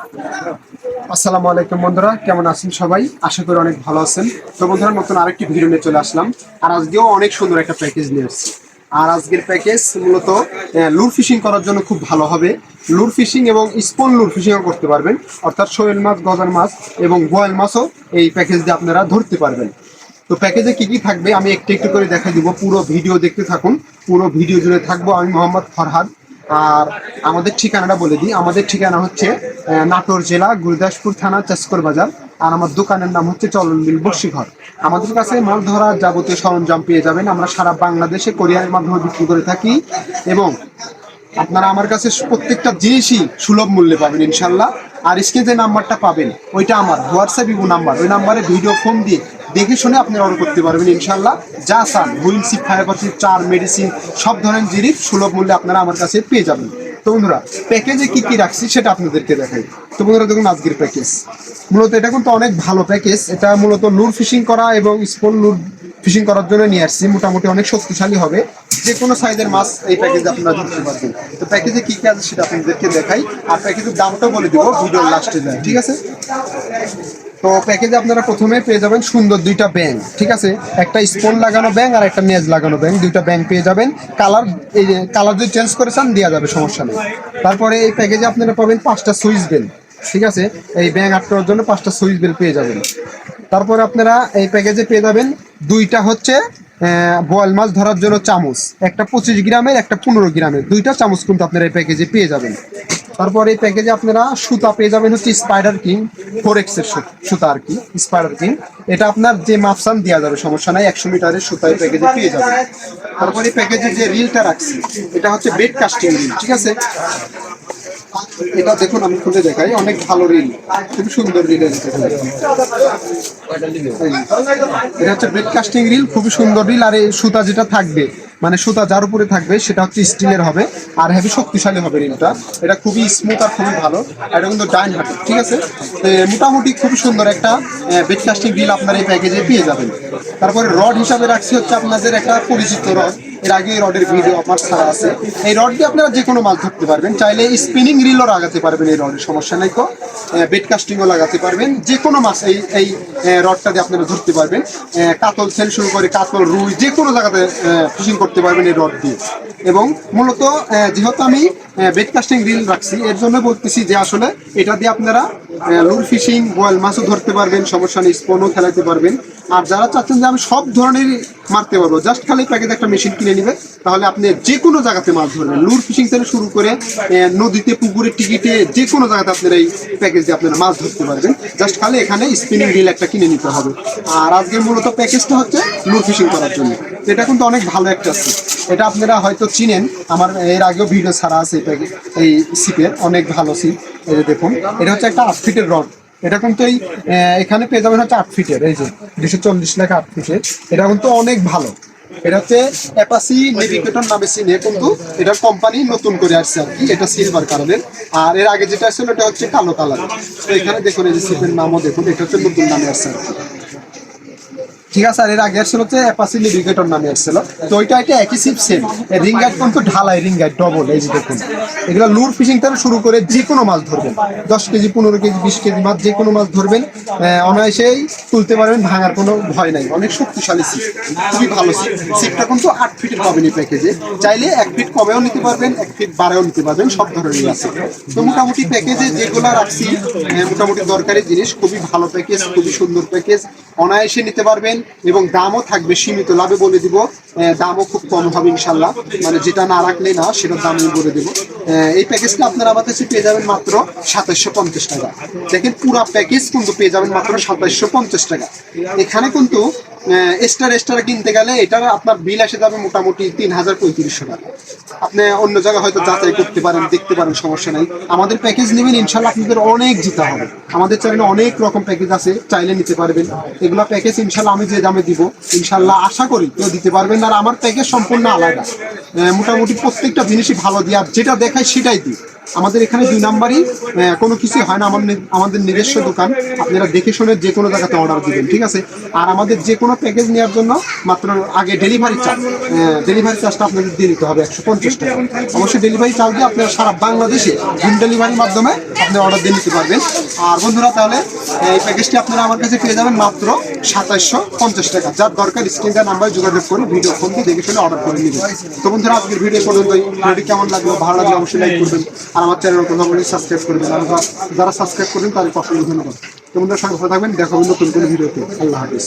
আসসালামু আলাইকুম বন্ধুরা, কেমন আছেন সবাই? আশা করি অনেক ভালো আছেন। তো বন্ধুরা, নতুন আরেকটি ভিডিও নিয়ে চলে আসলাম। আর আজকেও অনেক সুন্দর একটা প্যাকেজ নিয়ে এসেছি। আর আজকের প্যাকেজ মূলত লুর ফিশিং করার জন্য খুব ভালো হবে। লুর ফিশিং এবং স্পন লুর ফিশিংও করতে পারবেন, অর্থাৎ শোয়েল মাছ, গজার মাছ এবং বোয়াল মাছও এই প্যাকেজ দিয়ে আপনারা ধরতে পারবেন। তো প্যাকেজে কি কি থাকবে আমি একটু একটু করে দেখাই দিব। পুরো ভিডিও দেখতে থাকুন। পুরো ভিডিও জুড়ে থাকবো আমি, মোহাম্মদ ফরহাদ। আর আমাদের ঠিকানাটা বলে দিই। আমাদের ঠিকানা হচ্ছে নাটোর জেলা, গুরদাসপুর থানা, চাষকর বাজার। আর আমার দোকানের নাম হচ্ছে চলন বিল বসিঘর। আমাদের কাছে মাছ ধরার যাবতীয় সরঞ্জাম পেয়ে যাবেন। আমরা সারা বাংলাদেশে কোরিয়ারের মাধ্যমে বিক্রি করে থাকি এবং আপনারা আমার কাছে প্রত্যেকটা জিনিসই সুলভ মূল্যে পাবেন ইনশাল্লাহ। আর স্ক্রিনে যে নাম্বারটা পাবেন ওইটা আমার হোয়াটসঅ্যাপ ইমো নাম্বার। ওই নাম্বারে ভিডিও ফোন দিয়ে দেখে শুনে আপনি অর্ডার করতে পারবেন ইনশাল্লাহ। যা চান, হুইল সিপ, ফায়ার সিপ, চার, মেডিসিন, সব ধরনের জিনিস সুলভ মূল্যে আপনারা আমার কাছে পেয়ে যাবেন। তো বন্ধুরা, প্যাকেজে কি কি রাখছি সেটা আপনাদেরকে দেখাই। তো বন্ধুরা দেখুন, আজকের প্যাকেজ মূলত এটা কিন্তু অনেক ভালো প্যাকেজ। এটা মূলত লুর ফিশিং করা এবং স্পন লুর ফিশিং করার জন্য নিয়ে আসছি। মোটামুটি অনেক শক্তিশালী হবে। যে কোনো সাইজের মাছ এই প্যাকেজে আপনারা ধরতে পারবেন। তো প্যাকেজে কি কি আছে সেটা আপনাদেরকে দেখাই। আর প্যাকেজের দামটাও বলে দেবো ভিডিওর লাস্টে যায়, ঠিক আছে? তো প্যাকেজে আপনারা প্রথমে পেয়ে যাবেন সুন্দর দুইটা ব্যাং, ঠিক আছে? একটা স্পন লাগানো ব্যাং আর একটা নেজ লাগানো ব্যাং, দুইটা ব্যাং পেয়ে যাবেন। কালার, এই যে কালার যদি চেঞ্জ করে চান দেওয়া যাবে, সমস্যা নেই। তারপরে এই প্যাকেজে আপনারা পাবেন 5টা সুইচ বেল, ঠিক আছে? এই ব্যাং আট করার জন্য 5টা সুইচ বেল পেয়ে যাবেন। তারপরে আপনারা এই প্যাকেজে পেয়ে যাবেন দুইটা হচ্ছে বোয়াল মাছ ধরার জন্য চামচ, একটা 25 গ্রামের, একটা 15 গ্রামের, দুইটা চামচ কিন্তু আপনারা এই প্যাকেজে পেয়ে যাবেন। তারপর এই প্যাকেজে আপনারা সুতা পেয়ে যাবেন হচ্ছে স্পাইডার কিং 4X এর সুতা আর কি, স্পাইডার কিং। এটা আপনার যে মাপসান দেওয়া যাবে, সমস্যা নাই, 100 মিটারের সুতা এই প্যাকেজে পেয়ে যাবেন। তারপর এই প্যাকেজে যে রিলটা রাখছি এটা হচ্ছে বেড কাস্টিং রিল, ঠিক আছে? এটা দেখুন, আমি খুলে দেখাই, অনেক ভালো রিল, খুব সুন্দর রিল। এটা হচ্ছে বেড কাস্টিং রিল, খুবই সুন্দর রিল। আর এই সুতা যেটা থাকবে, মানে সুতা যার উপরে থাকবে সেটা হচ্ছে স্টিলের হবে আর হেভি শক্তিশালী হবে রিলটা। এটা খুবই স্মুথ আর খুবই ভালো। এটা কিন্তু ডাইন হার্টেড, ঠিক আছে? মোটামুটি খুব সুন্দর একটা বেড কাস্টিং রিল আপনার এই প্যাকেজে পেয়ে যাবেন। তারপরে রড হিসাবে রাখছি হচ্ছে আপনাদের একটা পরিচিত রড। এর আগে এই রডের ভিডিও আমার ছাড়া আছে। এই রড দিয়ে আপনারা যে কোনো মাছ ধরতে পারবেন, চাইলে স্পিনিং রিলও লাগাতে পারবেন এই রডের, সমস্যা নাই। তো বেড কাস্টিংও লাগাতে পারবেন, যে কোনো মাছ এই এই রডটা দিয়ে আপনারা ধরতে পারবেন। কাতল সেল শুরু করে কাতল, রুই, যে কোনো জায়গাতে ফিশিং করতে পারবেন এই রড দিয়ে। এবং মূলত যেহেতু আমি বেড কাস্টিং রিল রাখছি, এর জন্য বলতেছি যে আসলে এটা দিয়ে আপনারা লুর ফিশিং, বোয়াল মাছও ধরতে পারবেন, সমস্যা নেই, স্পনও খেলাতে পারবেন। আর যারা চাচ্ছেন যে আমি সব ধরনের মারতে পারবো, জাস্ট খালি প্যাকেজে একটা মেশিন কিনে নেবেন, তাহলে আপনি যে কোনো জায়গাতে মাছ ধরবেন। লুর ফিশিং থেকে শুরু করে নদীতে, পুকুরে, টিকিটে, যে কোনো জায়গাতে আপনারা এই প্যাকেজ দিয়ে আপনারা মাছ ধরতে পারবেন। জাস্ট খালি এখানে স্পিনিং রিল একটা কিনে নিতে হবে। আর আজকে মূলত প্যাকেজটা হচ্ছে লুর ফিশিং করার জন্য। এটা কিন্তু অনেক ভালো একটা সিপ। এটা আপনারা হয়তো চিনেন, আমার এর আগেও ভিডিও ছাড়া আছে এই প্যাকেজ, এই সিপের অনেক ভালো সিপ। এই যে দেখুন, এটা হচ্ছে একটা 8 ফিটের রড। এটা কিন্তু এই এখানে পেয়ে যাবেন হচ্ছে 8 ফিটের, এই যে 240 লেখা 8 ফিটের। এটা কিন্তু অনেক ভালো। এটা হচ্ছে অ্যাপাসি নেভিগেটর নামে চিনে, কিন্তু এটা কোম্পানি নতুন করে আসছে আর কি। এটা সিলভার কালারের, আর এর আগে যেটা ছিল এটা হচ্ছে কালো কালারের। তো এখানে দেখুন, এই যে সিপের নামও দেখুন, এটা হচ্ছে নতুন নামে আসছে আর কি, ঠিক আছে? আর এর আগে আসছিল হচ্ছে অ্যাপাসি নেভিগেটর নামে আসছিল। তো ওইটা একটা একই সিপ, সেম। রিং গাইড কিন্তু ঢালাই রিং গাইড ডবল, এই যে দেখুন। এগুলো লুর ফিশিং থেকে শুরু করে যে কোনো মাছ ধরবেন, 10 কেজি, 15 কেজি, 20 কেজি মাছ, যে কোনো মাছ ধরবেন, অনায়াসেই তুলতে পারবেন, ভাঙার কোনো ভয় নাই। অনেক শক্তিশালী সিপ, খুবই ভালো সিপ। সিপটা কিন্তু 8 ফিটের পাবেন এই প্যাকেজে। চাইলে 1 ফিট কমেও নিতে পারবেন, 1 ফিট বাড়াও নিতে পারবেন, সব ধরনের আছে। তো মোটামুটি প্যাকেজে যেগুলো রাখছি মোটামুটি দরকারি জিনিস, খুবই ভালো প্যাকেজ, খুবই সুন্দর প্যাকেজ, অনায়াসে নিতে পারবেন। এবং দামও থাকবে সীমিত লাভে, বলে দিব। দামও খুব কম হবে ইনশাল্লাহ, মানে যেটা না রাখলে না সেটার দাম আমি বলে দেবো। এই প্যাকেজটা আপনারা আমার কাছে পেয়ে যাবেন মাত্র 2750 টাকা। দেখেন, পুরা প্যাকেজ কিন্তু পেয়ে যাবেন মাত্র 2750 টাকা। এখানে কিন্তু এক্সট্রা কিনতে গেলে এটার আপনার বিল এসে যাবে মোটামুটি 3035 টাকা। আপনি অন্য জায়গায় হয়তো যাচাই করতে পারেন, দেখতে পারেন, সমস্যা নাই। আমাদের প্যাকেজ নেবেন ইনশাল্লাহ আপনাদের অনেক জিতা হবে। আমাদের চ্যানেলে অনেক রকম প্যাকেজ আছে, চাইলে নিতে পারবেন। এগুলো প্যাকেজ ইনশাল্লাহ আমি যে দামে দিব, ইনশাল্লাহ আশা করি কেউ দিতে পারবেন না। আর আমার প্যাকেজ সম্পূর্ণ আলাদা, মোটামুটি প্রত্যেকটা জিনিসই ভালো দিই, আর যেটা দেখায় সেটাই দিই। আমাদের এখানে 2 নাম্বারই কোনো কিছুই হয় না, আমাদের নিজস্ব দোকান, আপনারা দেখে শুনে যে কোনো জায়গাতে অর্ডার দিবেন, ঠিক আছে। আর আমাদের যে কোনো প্যাকেজ নেওয়ার জন্য মাত্র আগে ডেলিভারি চার্জটা আপনাদের দিয়ে দিতে হবে 150 টাকা। অবশ্যই ডেলিভারি চার্জ দিয়ে আপনারা সারা বাংলাদেশে হোম ডেলিভারির মাধ্যমে আপনি অর্ডার দিয়ে নিতে পারবেন। আর বন্ধুরা তাহলে এই প্যাকেজটি আপনারা আমার কাছে পেয়ে যাবেন মাত্র 2750 টাকা। যার দরকার স্ক্রিনে নাম্বারে যোগাযোগ করে ভিডিও ফোন দিয়ে দেখে শুনে অর্ডার করে নেবেন। তো বন্ধুরা আজকের ভিডিও পর্যন্তই। ভিডিওটি কেমন লাগলো, ভালো লাগলে অবশ্যই লাইক করবেন, আর আমার চ্যানেল কথা বলে সাবস্ক্রাইব করবেন। আর যারা সাবস্ক্রাইব করবেন তাদের অসংখ্য ধন্যবাদ। তো বন্ধুরা সঙ্গে ভালো থাকবেন, দেখা হবে নতুন কোনো ভিডিওতে। আল্লাহ হাফিজ।